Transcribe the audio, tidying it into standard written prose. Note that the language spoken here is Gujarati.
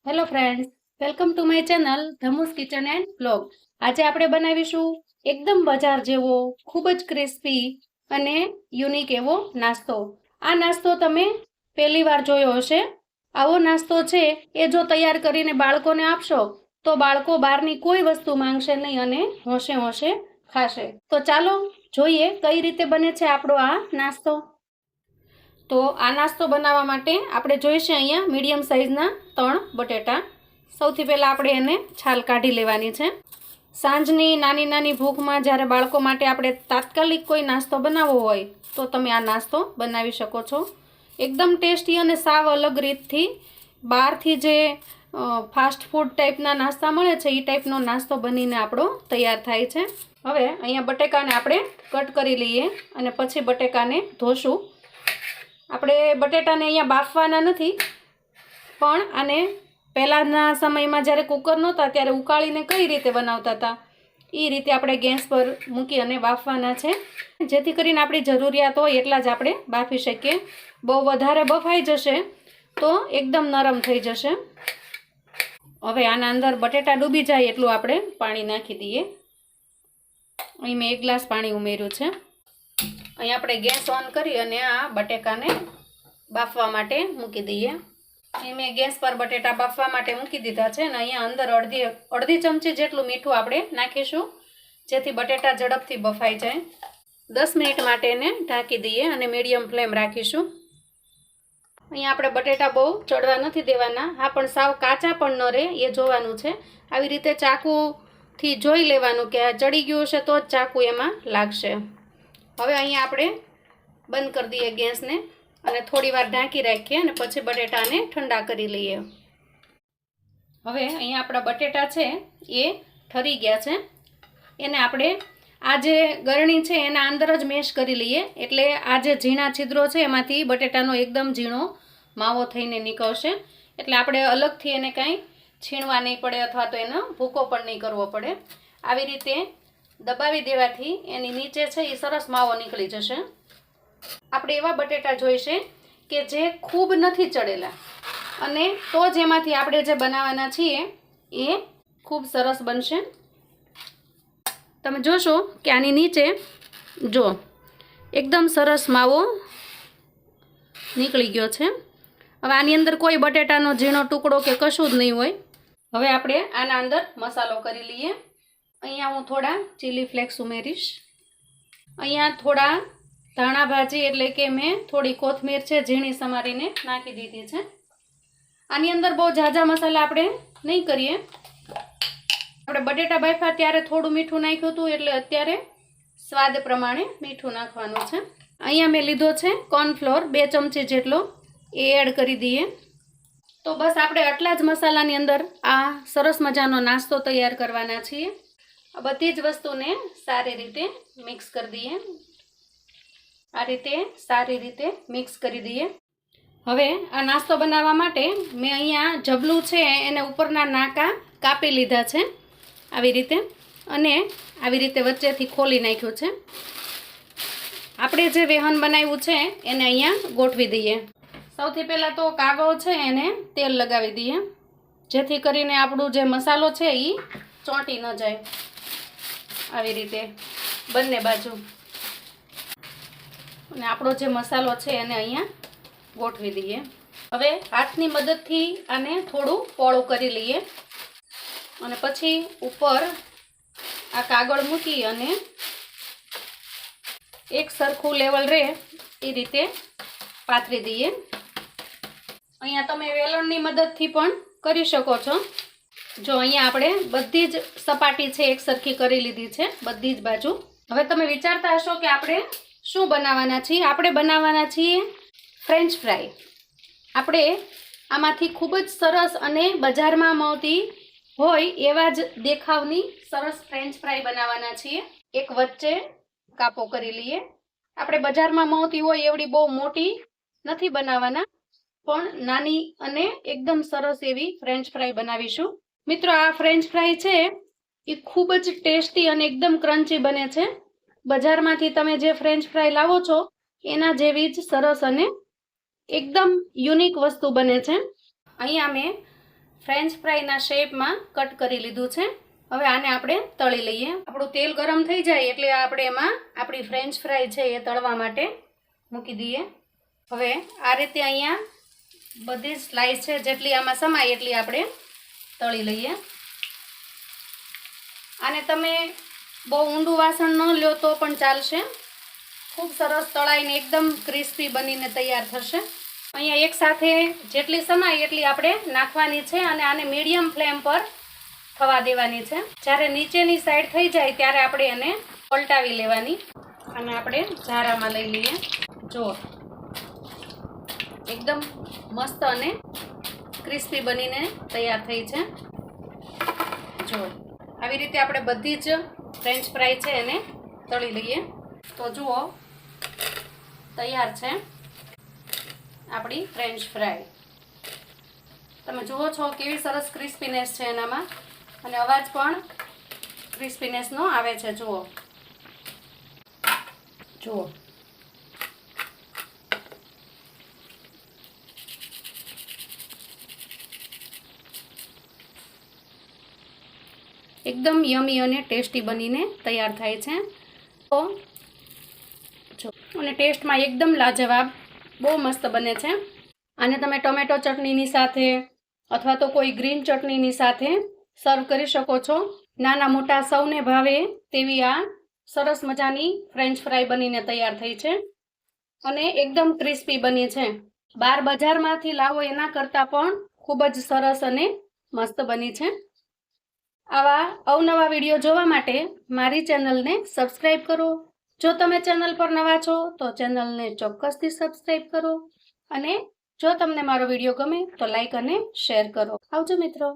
Hello friends, welcome to my channel Dhamu's kitchen and blog. આજે આપણે બનાવીશું એકદમ બજાર જેવો ખૂબ જ ક્રિસ્પી અને યુનિક એવો નાસ્તો. આ નાસ્તો તમે પહેલી વાર જોયો હશે. આવો નાસ્તો છે એ જો તૈયાર કરીને બાળકોને આપશો તો બાળકો બહારની કોઈ વસ્તુ માંગશે નહીં અને હોંશે હોંશે ખાશે. તો ચાલો જોઈએ કઈ રીતે બને છે આપણો આ નાસ્તો. તો આ નાસ્તો બનાવવા માટે આપણે જોઈશે અહીંયા મીડિયમ સાઇઝના 3 બટેટા. સૌથી પહેલાં આપણે એને છાલ કાઢી લેવાની છે. સાંજની નાની નાની ભૂખમાં જ્યારે બાળકો માટે આપણે તાત્કાલિક કોઈ નાસ્તો બનાવવો હોય તો તમે આ નાસ્તો બનાવી શકો છો. એકદમ ટેસ્ટી અને સાવ અલગ રીતથી બહારથી જે ફાસ્ટ ફૂડ ટાઈપના નાસ્તા મળે છે એ ટાઈપનો નાસ્તો બનીને આપણો તૈયાર થાય છે. હવે અહીંયા બટેકાને આપણે કટ કરી લઈએ અને પછી બટેકાને ધોશું. આપણે બટેટાને અહીંયા બાફવાના નથી, પણ આને પહેલાંના સમયમાં જ્યારે કુકર નહોતા ત્યારે ઉકાળીને કઈ રીતે બનાવતા હતા એ રીતે આપણે ગેસ પર મૂકી અને બાફવાના છે, જેથી કરીને આપણી જરૂરિયાત હોય એટલા જ આપણે બાફી શકીએ. બહુ વધારે બફાઈ જશે તો એકદમ નરમ થઈ જશે. હવે આના અંદર બટેટા ડૂબી જાય એટલું આપણે પાણી નાખી દઈએ. અહીં મેં 1 ગ્લાસ પાણી ઉમેર્યું છે. અહીં આપણે ગેસ ઓન કરી અને આ બટેકાને બાફવા માટે મૂકી દઈએ. અહીં મેં ગેસ પર બટેટા બાફવા માટે મૂકી દીધા છે અને અહીંયા અંદર અડધી ચમચી જેટલું મીઠું આપણે નાખીશું, જેથી બટેટા ઝડપથી બફાઈ જાય. 10 મિનિટ માટે એને ઢાંકી દઈએ અને મીડિયમ ફ્લેમ રાખીશું. અહીંયા આપણે બટેટા બહુ ચડવા નથી દેવાના. હા, પણ સાવ કાચા પણ ન રહે એ જોવાનું છે. આવી રીતે ચાકુથી જોઈ લેવાનું કે ચડી ગયું હશે તો જ ચાકુ એમાં લાગશે. હવે અહીંયા આપણે બંધ કરી દઈએ ગેસને અને થોડી વાર ઢાંકી રાખીએ અને પછી બટેટાને ઠંડા કરી લઈએ. હવે અહીંયા આપણા બટેટા છે એ ઠરી ગયા છે. એને આપણે આ જે ગરણી છે એના અંદર જ મેશ કરી લઈએ, એટલે આ જે ઝીણા છિદ્રો છે એમાંથી બટેટાનો એકદમ ઝીણો માવો થઈને નીકળશે. એટલે આપણે અલગથી એને કાંઈ છીણવા નહીં પડે અથવા તો એનો ભૂકો પણ નહીં કરવો પડે. આવી રીતે દબાવી દેવાથી એની નીચે છે એ સરસ માવો નીકળી જશે. આપણે એવા બટેટા જોઈશે કે જે ખૂબ નથી ચડેલા, અને તો જ એમાંથી આપણે જે બનાવવાના છીએ એ ખૂબ સરસ બનશે. તમે જોશો કે આની નીચે જો એકદમ સરસ માવો નીકળી ગયો છે. હવે આની અંદર કોઈ બટેટાનો ઝીણો ટુકડો કે કશું જ નહીં હોય. હવે આપણે આના અંદર મસાલો કરી લઈએ. અહીંયા હું થોડા ચીલી ફ્લેક્સ ઉમેરીશ. અહીંયા થોડા ધાણા ભાજી એટલે કે મેં થોડી કોથમીર છે ઝીણી સમારીને નાખી દીધી છે. આની અંદર બહુ ઝાઝા મસાલા આપણે નહીં કરીએ. આપણે બટેટા બાફ્યા ત્યારે થોડું મીઠું નાખ્યું હતું, એટલે અત્યારે સ્વાદ પ્રમાણે મીઠું નાખવાનું છે. અહીંયા મેં લીધો છે કોર્નફ્લોર 2 ચમચી જેટલો, એ એડ કરી દઈએ. તો બસ આપણે આટલા જ મસાલાની અંદર આ સરસ મજાનો નાસ્તો તૈયાર કરવાના છીએ. આ બધી જ વસ્તુને સારી રીતે મિક્સ કરી દઈએ. આ રીતે સારી રીતે મિક્સ કરી દઈએ. હવે આ નાસ્તો બનાવવા માટે મેં અહીંયા જબલું છે એને ઉપરના નાકા કાપી લીધા છે આવી રીતે, અને આવી રીતે વચ્ચેથી ખોલી નાખ્યું છે. આપણે જે વેહન બનાવ્યું છે એને અહીંયા ગોઠવી દઈએ. સૌથી પહેલાં તો કાગળ છે એને તેલ લગાવી દઈએ, જેથી કરીને આપણું જે મસાલો છે એ ચોંટી ન જાય. આવી રીતે બંને બાજુ, અને આપણો જે મસાલો છે એને અહીંયા ગોઠવી દઈએ. હવે હાથની મદદથી આને થોડું પોળું કરી લઈએ અને પછી ઉપર આ કાગળ મૂકી અને એક સરખું લેવલ રહે એ રીતે પાથરી દઈએ. અહીંયા તમે વેલણની મદદથી પણ કરી શકો છો. જો અહીંયા આપણે બધી જ સપાટી છે એક સરખી કરી લીધી છે બધી જ બાજુ. હવે તમે વિચારતા હશો કે આપણે શું બનાવવાના છીએ. આપણે બનાવવાના છીએ ફ્રેન્ચ ફ્રાય. આપણે આમાંથી ખૂબ જ સરસ અને બજારમાં મળતી હોય એવા જ દેખાવની સરસ ફ્રેન્ચ ફ્રાય બનાવવાના છીએ. એક વચ્ચે કાપો કરી લઈએ. આપણે બજારમાં મળતી હોય એવડી બહુ મોટી નથી બનાવવાના, પણ નાની અને એકદમ સરસ એવી ફ્રેન્ચ ફ્રાય બનાવીશું. મિત્રો, આ ફ્રેન્ચ ફ્રાય છે એ ખૂબ જ ટેસ્ટી અને એકદમ ક્રન્ચી બને છે. બજારમાંથી તમે જે ફ્રેન્ચ ફ્રાય લાવો છો એના જેવી જ સરસ અને એકદમ યુનિક વસ્તુ બને છે. અહીંયા મેં ફ્રેન્ચ ફ્રાઈના શેપમાં કટ કરી લીધું છે. હવે આને આપણે તળી લઈએ. આપણું તેલ ગરમ થઈ જાય એટલે આપણે એમાં આપણી ફ્રેન્ચ ફ્રાઈ છે એ તળવા માટે મૂકી દઈએ. હવે આ રીતે અહીંયા બધી સ્લાઈસ છે જેટલી આમાં સમાય એટલી આપણે તળી લઈએ. આને તમે બહુ ઊંડું વાસણ ન લ્યો તો પણ ચાલશે. ખૂબ સરસ તળાઈને એકદમ ક્રિસ્પી બનીને તૈયાર થશે. અહીંયા એક સાથે જેટલી સમાય એટલી આપણે નાખવાની છે અને આને મીડિયમ ફ્લેમ પર થવા દેવાની છે. જ્યારે નીચેની સાઈડ થઈ જાય ત્યારે આપણે એને પલટાવી લેવાની. અને આપણે ઝારામાં લઈ લઈએ. જો એકદમ મસ્ત અને ક્રિસ્પી બનીને તૈયાર થઈ છે. જો આવી રીતે આપણે બધી જ ફ્રેન્ચ ફ્રાઈ છે એને તળી લઈએ. તો જુઓ તૈયાર છે આપણી ફ્રેન્ચ ફ્રાઈ. તમે જુઓ છો કેવી સરસ ક્રિસ્પીનેસ છે એનામાં અને અવાજ પણ ક્રિસ્પીનેસનો આવે છે. જુઓ જુઓ એકદમ યમી અને ટેસ્ટી બનીને તૈયાર થાય છે. તો જો અને ટેસ્ટમાં એકદમ લાજવાબ બહુ મસ્ત બને છે. આને તમે ટોમેટો ચટણીની સાથે અથવા તો કોઈ ગ્રીન ચટણીની સાથે સર્વ કરી શકો છો. નાના મોટા સૌને ભાવે તેવી આ સરસ મજાની ફ્રેન્ચ ફ્રાઈ બનીને તૈયાર થઈ છે અને એકદમ ક્રિસ્પી બની છે. બહાર બજારમાંથી લાવો એના કરતાં પણ ખૂબ જ સરસ અને મસ્ત બની છે. આવા અવનવા વિડીયો જોવા માટે મારી ચેનલને સબસ્ક્રાઈબ કરો. જો તમે ચેનલ પર નવા છો તો ચેનલને ચોક્કસથી સબસ્ક્રાઈબ કરો અને જો તમને મારો વિડીયો ગમે તો લાઈક અને શેર કરો. આવજો મિત્રો.